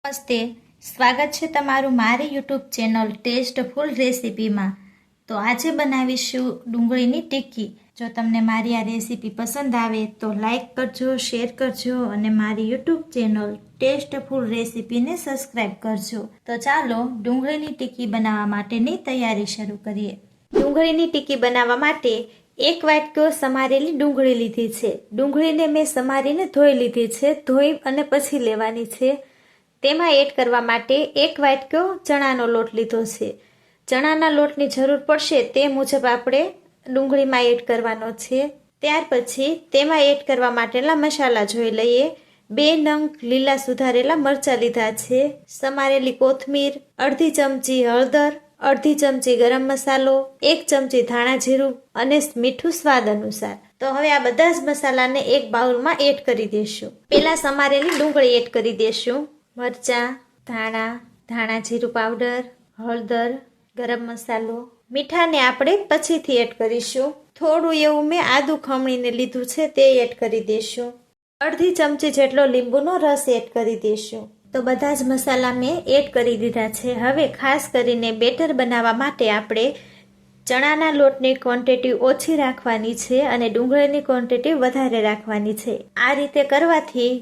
નમસ્તે, સ્વાગત છે તમારું મારી યુટ્યુબ ચેનલ ટેસ્ટફુલ રેસીપીમાં। તો આજે બનાવીશું ડુંગળીની ટિક્કી। જો તમને મારી આ રેસીપી પસંદ આવે તો લાઈક કરજો, શેર કરજો અને મારી યુટ્યુબ ચેનલ ટેસ્ટફુલ રેસીપીને સબસ્ક્રાઈબ કરજો। તો ચાલો ડુંગળીની ટિક્કી બનાવવા માટેની તૈયારી શરૂ કરીએ। ડુંગળીની ટિક્કી બનાવવા માટે 1 વાટકો સમારેલી ડુંગળી લીધી છે। ડુંગળીને મેં સમારીને ધોઈ લીધી છે। ધોઈ અને પછી લેવાની છે। તેમાં એડ કરવા માટે 1 વાટકો ચણાનો લોટ લીધો છે। ચણાના લોટની જરૂર પડશે તે મુજબ આપણે ડુંગળીમાં એડ કરવાનો છે। ત્યાર પછી તેમાં એડ કરવા માટેના મસાલા જોઈ લઈએ। 2 નંગ લીલા સુધારેલા મરચાં લીધા છે, સમારેલી કોથમીર, અડધી ચમચી હળદર, અડધી ચમચી ગરમ મસાલો, 1 ચમચી ધાણા જીરું અને મીઠું સ્વાદ અનુસાર। તો હવે આ બધા જ મસાલાને એક બાઉલમાં એડ કરી દેશું। પહેલા સમારેલી ડુંગળી એડ કરી દેશું। મરચાં, ધાણા જીરું પાવડર, હળદર, ગરમ મસાલો, મીઠાને આપણે પછીથી એડ કરીશું। થોડું એવું મેં આદું ખમણીને લીધું છે તે એડ કરી દેશું। અડધી ચમચી જેટલો લીંબુનો રસ એડ કરી દેશું। તો બધા જ મસાલા મેં એડ કરી દીધા છે। હવે ખાસ કરીને બેટર બનાવવા માટે આપણે ચણાના લોટની ક્વોન્ટિટી ઓછી રાખવાની છે અને ડુંગળીની ક્વોન્ટિટી વધારે રાખવાની છે। આ રીતે કરવાથી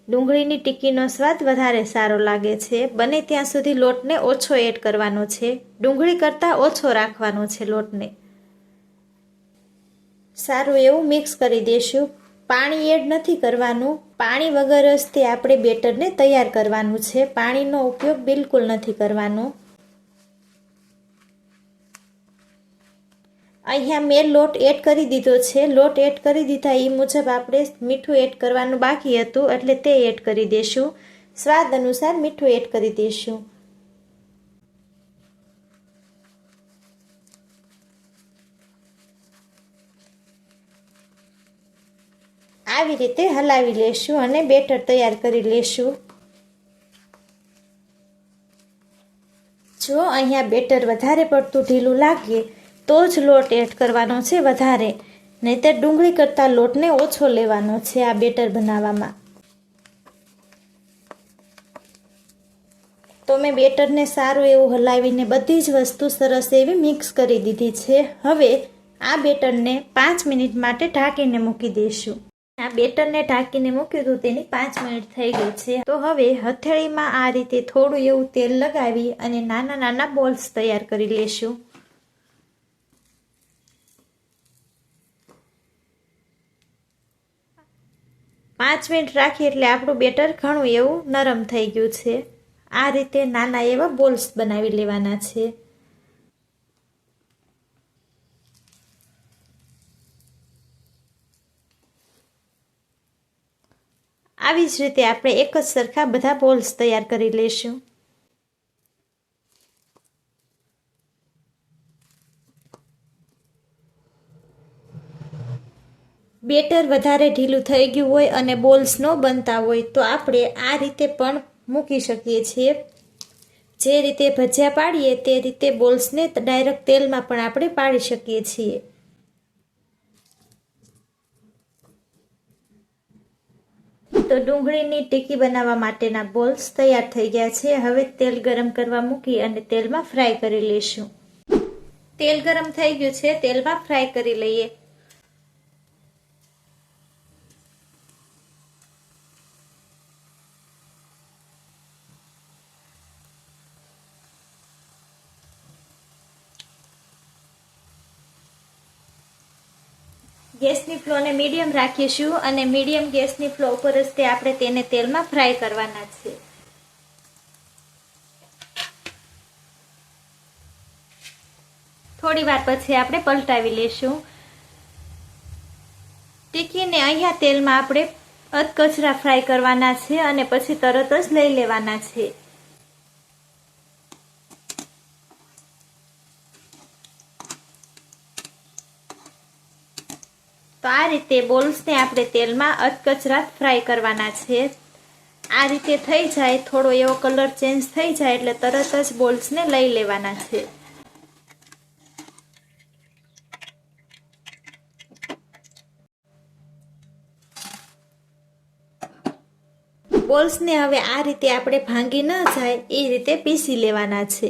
ડુંગળીની ટિક્કીનો સ્વાદ વધારે સારો લાગે છે। બને ત્યાં સુધી લોટને ઓછો એડ કરવાનો છે, ડુંગળી કરતાં ઓછો રાખવાનો છે લોટને। સારું એવું મિક્સ કરી દેશું। પાણી એડ નથી કરવાનું, પાણી વગર જ તે આપણે બેટરને તૈયાર કરવાનું છે। પાણીનો ઉપયોગ બિલકુલ નથી કરવાનો। અહીંયા મેં લોટ એડ કરી દીધો છે। લોટ એડ કરી દીધા એ મુજબ આપણે મીઠું એડ કરવાનું બાકી હતું એટલે તે એડ કરી દેશું। સ્વાદ અનુસાર મીઠું એડ કરી દેશું। આવી રીતે હલાવી લેશું અને બેટર તૈયાર કરી લેશું। જો અહીંયા બેટર વધારે પડતું ઢીલું લાગે તો જ લોટ એડ કરવાનો છે વધારે, નહીંતર ડુંગળી કરતાં લોટને ઓછો લેવાનો છે આ બેટર બનાવવામાં। તો મેં બેટરને સારું એવું હલાવીને બધી જ વસ્તુ સરસ એવી મિક્સ કરી દીધી છે। હવે આ બેટરને 5 મિનિટ માટે ઢાંકીને મૂકી દઈશું। આ બેટરને ઢાંકીને મૂક્યું હતું તેની 5 મિનિટ થઈ ગઈ છે। તો હવે હથેળીમાં આ રીતે થોડું એવું તેલ લગાવી અને નાના નાના બોલ્સ તૈયાર કરી લેશું। પાંચ મિનિટ રાખી એટલે આપણું બેટર ઘણું એવું નરમ થઈ ગયું છે। આ રીતે નાના એવા બોલ્સ બનાવી લેવાના છે। આવી જ રીતે આપણે એક જ સરખા બધા બોલ્સ તૈયાર કરી લેશું। બેટર વધારે ઢીલું થઈ ગયું હોય અને બોલ્સ ન બનતા હોય તો આપણે આ રીતે પણ મૂકી શકીએ છીએ। જે રીતે ભજીયા પાડીએ તે રીતે બોલ્સને ડાયરેક્ટ તેલમાં પણ આપણે પાડી શકીએ છીએ। તો ડુંગળીની ટિક્કી બનાવવા માટેના બોલ્સ તૈયાર થઈ ગયા છે। હવે તેલ ગરમ કરવા મૂકી અને તેલમાં ફ્રાય કરી લઈશું। તેલ ગરમ થઈ ગયું છે, તેલમાં ફ્રાય કરી લઈએ। ગેસની ફ્લેમને મીડિયમ રાખીશું અને મીડિયમ ગેસની ફ્લેમ ઉપર જ આપણે તેને તેલમાં ફ્રાય કરવાના છે। થોડી વાર પછી આપણે પલટાવી લેશું। ટિક્કીને અહીંયા તેલમાં આપણે અધકચરા ફ્રાય કરવાના છે અને પછી તરત જ લઈ લેવાના છે। તો આ રીતે બોલ્સને આપણે તેલમાં અધકચરા ફ્રાય કરવાના છે। આ રીતે થઈ જાય, થોડો એવો કલર ચેન્જ થઈ જાય એટલે તરત જ બોલ્સને લઈ લેવાના છે। બોલ્સને હવે આ રીતે આપણે ભાંગી ન જાય એ રીતે પીસી લેવાના છે.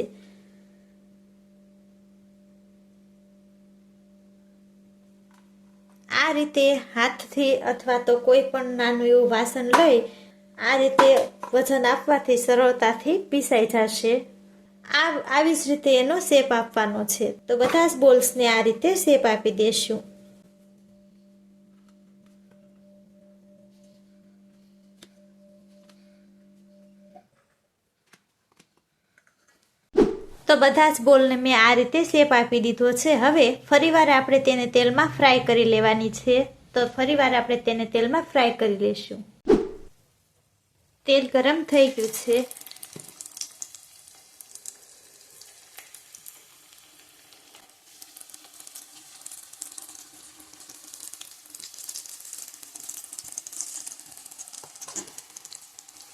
આ રીતે હાથથી અથવા તો કોઈ પણ નાનું એવું વાસણ લઈ આ રીતે વજન આપવાથી સરળતાથી પીસાઈ જશે. આવી જ રીતે એનો શેપ આપવાનો છે. તો બધા જ બોલ્સને આ રીતે શેપ આપી દેશું. તો બધા જ બોલને મેં આ રીતે શેપ આપી દીધો છે. હવે ફરીવાર આપણે તેને તેલમાં ફ્રાય કરી લેવાની છે. તો ફરીવાર આપણે તેને તેલમાં ફ્રાય કરી લઈશું. તેલ ગરમ થઈ ગયું છે.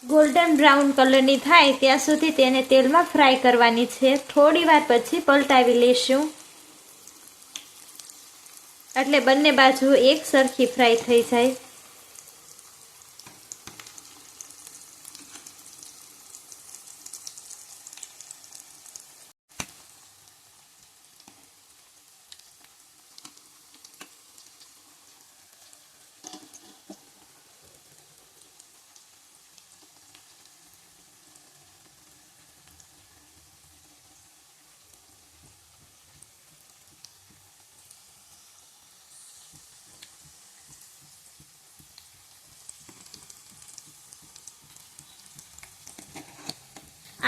ગોલ્ડન બ્રાઉન કલરની થાય ત્યાં સુધી તેને તેલમાં ફ્રાય કરવાની છે. થોડી વાર પછી પલટાવી લઈશું એટલે બંને બાજુ એક સરખી ફ્રાય થઈ જાય.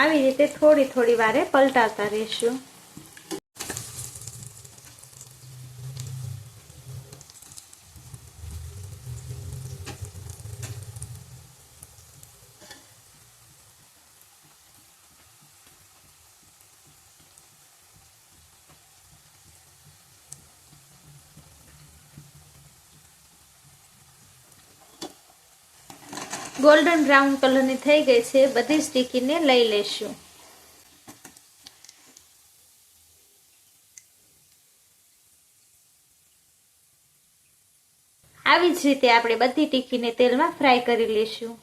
આવી રીતે થોડી વારે પલટાવતા રહીશું. ગોલ્ડન બ્રાઉન કલરની થઈ ગઈ છે. બધી જ ટીકીને લઈ લેશું. આવી જ રીતે આપણે બધી ટીકીને તેલમાં ફ્રાય કરી લઈશું.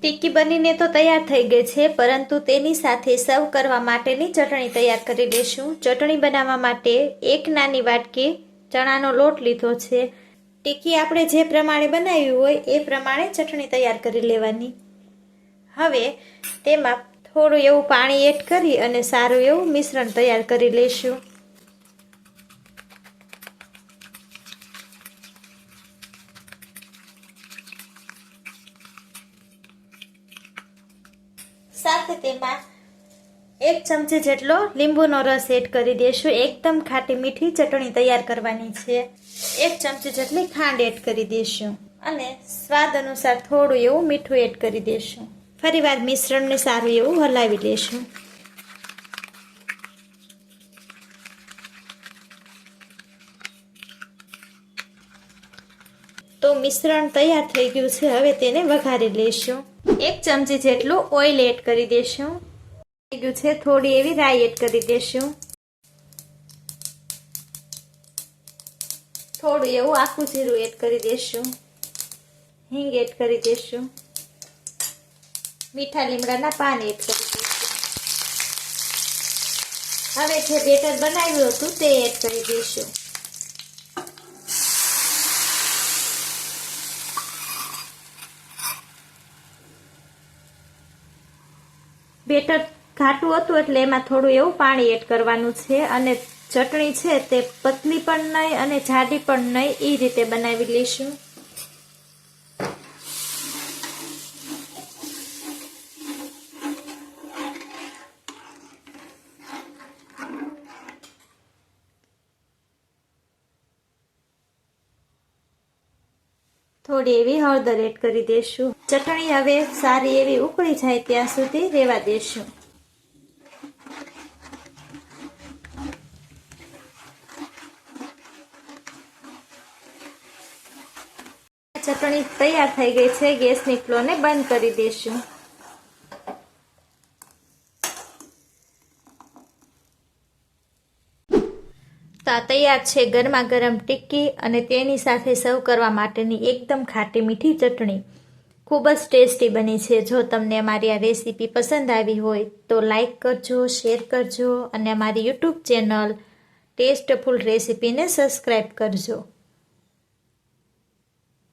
ટિક્કી બનીને તો તૈયાર થઈ ગઈ છે, પરંતુ તેની સાથે સર્વ કરવા માટેની ચટણી તૈયાર કરી લઈશું. ચટણી બનાવવા માટે એક નાની વાટકી ચણાનો લોટ લીધો છે. ટિક્કી આપણે જે પ્રમાણે બનાવી હોય એ પ્રમાણે ચટણી તૈયાર કરી લેવાની. હવે તેમાં થોડું એવું પાણી એડ કરી અને સારું એવું મિશ્રણ તૈયાર કરી લઈશું. સાથે તેમાં 1 ચમચી જેટલો લીંબુનો રસ એડ કરી દેશું. એકદમ ખાટી મીઠી ચટણી તૈયાર કરવાની છે. 1 ચમચી જેટલી ખાંડ એડ કરી દેશું અને સ્વાદ અનુસાર થોડું એવું મીઠું એડ કરી દેશું. ફરીવાર મિશ્રણને સારું એવું હલાવી લેશું. તો મિશ્રણ તૈયાર થઈ ગયું છે. હવે તેને વઘારી લઈશું. 1 ચમચી જેટલું ઓઇલ એડ કરી દેશું. થઈ ગયું છે. થોડી એવી રાઈ એડ કરી દેશું. થોડું એવું આખું જીરું એડ કરી દેશું. હિંગ એડ કરી દેશું. મીઠા લીમડાના પાન એડ કરી દેશું. હવે જે બેટર બનાવ્યું હતું તે એડ કરી દઈશું. બેટર ઘાટું હતું એટલે એમાં થોડું એવું પાણી એડ કરવાનું છે અને ચટણી છે તે પતલી પણ નહીં અને જાડી પણ નહીં એ રીતે બનાવી લઈશું. થોડી એવી હળદર એડ કરી દેશું. ચટણી હવે સારી એવી ઉકળી જાય ત્યાં સુધી રહેવા દેશું. ચટણી તૈયાર થઈ ગઈ છે. ગેસની ફ્લેમને બંધ કરી દઈશું. તો આ તૈયાર છે ગરમા ગરમ ટિક્કી અને તેની સાથે સર્વ કરવા માટેની એકદમ ખાટી મીઠી ચટણી. ખૂબ જ ટેસ્ટી બની છે. જો તમને અમારી આ રેસીપી પસંદ આવી હોય તો લાઈક કરજો, શેર કરજો અને અમારી યુટ્યુબ ચેનલ ટેસ્ટફુલ રેસીપીને સબસ્ક્રાઈબ કરજો.